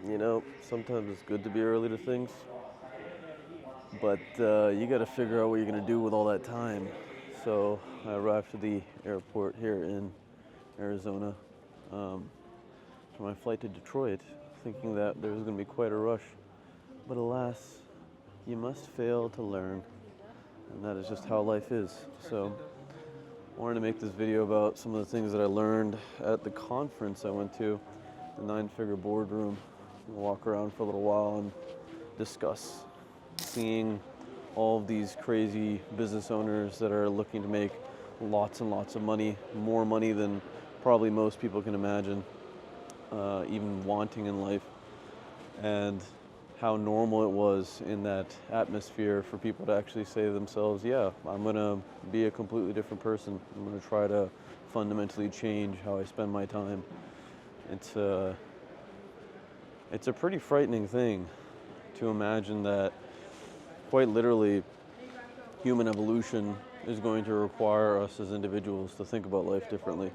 Sometimes it's good to be early to things, but you got to figure out what you're going to do with all that time. So I arrived to the airport here in Arizona um, for my flight to Detroit, thinking that there was going to be quite a rush. But alas, you must fail to learn, and that is just how life is. So I wanted to make this video about some of the things that I learned at the conference I went to, the nine-figure boardroom. We'll walk around for a little while and discuss seeing all of these crazy business owners that are looking to make lots and lots of money, more money than probably most people can imagine, even wanting in life, and how normal it was in that atmosphere for people to actually say to themselves, yeah, I'm going to be a completely different person. I'm going to try to fundamentally change how I spend my time. It's a pretty frightening thing to imagine that quite literally human evolution is going to require us as individuals to think about life differently.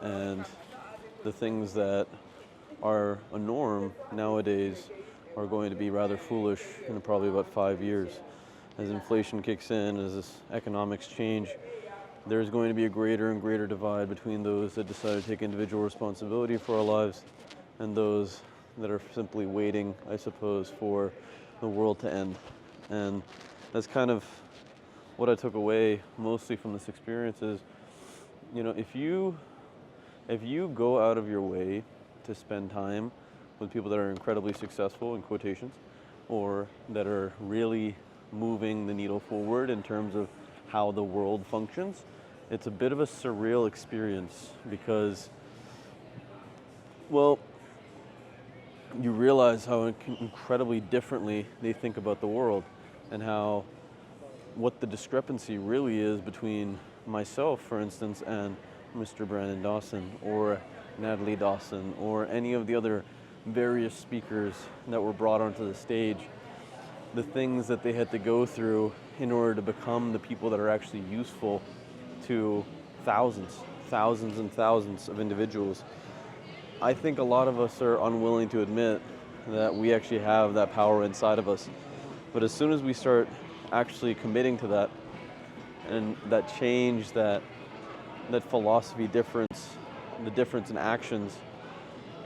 And the things that are a norm nowadays are going to be rather foolish in probably about 5 years. As inflation kicks in, as this economics change, there's going to be a greater and greater divide between those that decide to take individual responsibility for our lives and those that are simply waiting, I suppose, for the world to end. And that's kind of what I took away mostly from this experience is, if you go out of your way to spend time with people that are incredibly successful, in quotations, or that are really moving the needle forward in terms of how the world functions, it's a bit of a surreal experience because, well, you realize how incredibly differently they think about the world and how what the discrepancy really is between myself, for instance, and Mr. Brandon Dawson or Natalie Dawson or any of the other various speakers that were brought onto the stage. The things that they had to go through in order to become the people that are actually useful to thousands and thousands of individuals. I think a lot of us are unwilling to admit that we actually have that power inside of us. But as soon as we start actually committing to that and that change, that philosophy difference, the difference in actions,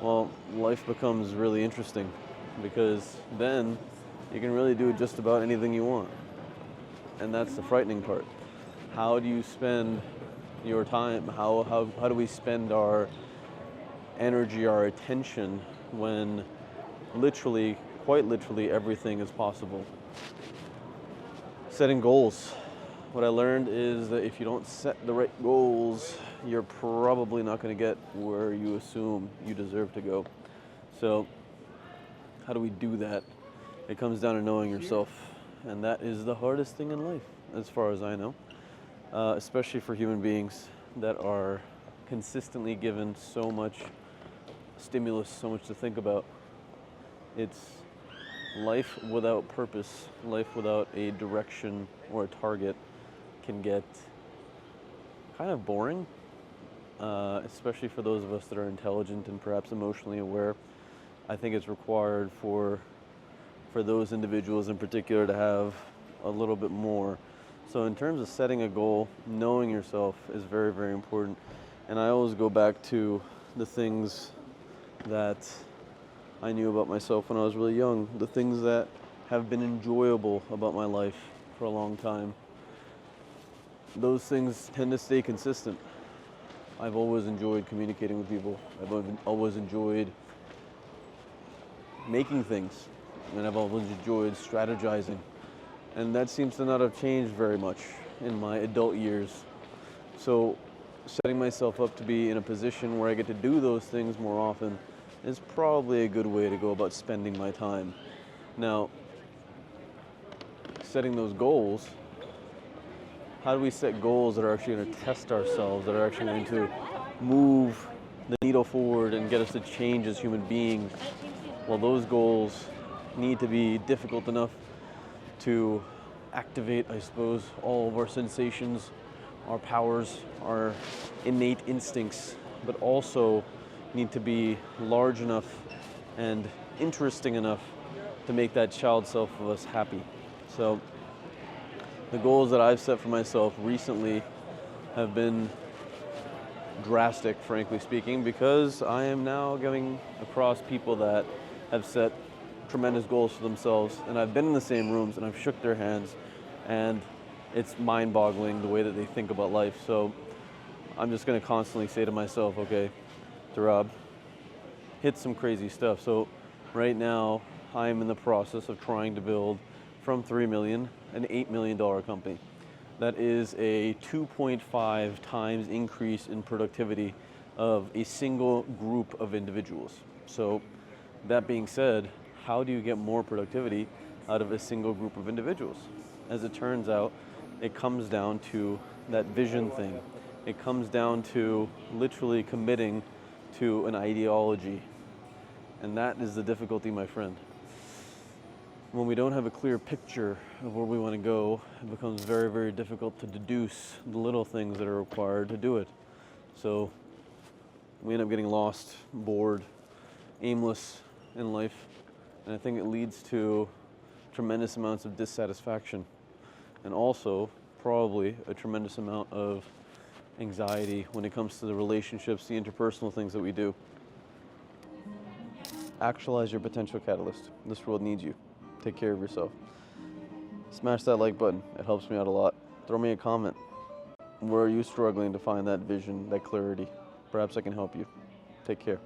well, life becomes really interesting because then you can really do just about anything you want. And that's the frightening part. How do you spend your time? How do we spend our energy, our attention, when literally, quite literally, everything is possible? Setting goals. What I learned is that if you don't set the right goals, you're probably not going to get where you assume you deserve to go. So how do we do that? It comes down to knowing yourself, and that is the hardest thing in life, as far as I know, especially for human beings that are consistently given so much stimulus, so much to think about. It's life without purpose, life without a direction or a target can get kind of boring, especially for those of us that are intelligent and perhaps emotionally aware. I think it's required for those individuals in particular to have a little bit more. So in terms of setting a goal, knowing yourself is very, very important. And I always go back to the things that I knew about myself when I was really young, the things that have been enjoyable about my life for a long time. Those things tend to stay consistent. I've always enjoyed communicating with people. I've always enjoyed making things, and I've always enjoyed strategizing. And that seems to not have changed very much in my adult years. So setting myself up to be in a position where I get to do those things more often is probably a good way to go about spending my time. Now, setting those goals, how do we set goals that are actually going to test ourselves, that are actually going to move the needle forward and get us to change as human beings? Well, those goals need to be difficult enough to activate, I suppose, all of our sensations, our powers, our innate instincts, but also need to be large enough and interesting enough to make that child self of us happy. So the goals that I've set for myself recently have been drastic, frankly speaking, because I am now going across people that have set tremendous goals for themselves, and I've been in the same rooms and I've shook their hands, and it's mind-boggling the way that they think about life. So I'm just going to constantly say to myself, okay, Tarab, hit some crazy stuff. So right now I'm in the process of trying to build from 3 million an $8 million company. That is a 2.5 times increase in productivity of a single group of individuals. So that being said, how do you get more productivity out of a single group of individuals? As it turns out, it comes down to that vision thing. It comes down to literally committing to an ideology. And that is the difficulty, my friend. When we don't have a clear picture of where we want to go, it becomes very, very difficult to deduce the little things that are required to do it. So we end up getting lost, bored, aimless in life. And I think it leads to tremendous amounts of dissatisfaction, and also probably a tremendous amount of anxiety when it comes to the relationships, the interpersonal things that we do. Actualize your potential catalyst. This world needs you. Take care of yourself. Smash that like button. It helps me out a lot. Throw me a comment. Where are you struggling to find that vision, that clarity? Perhaps I can help you. Take care.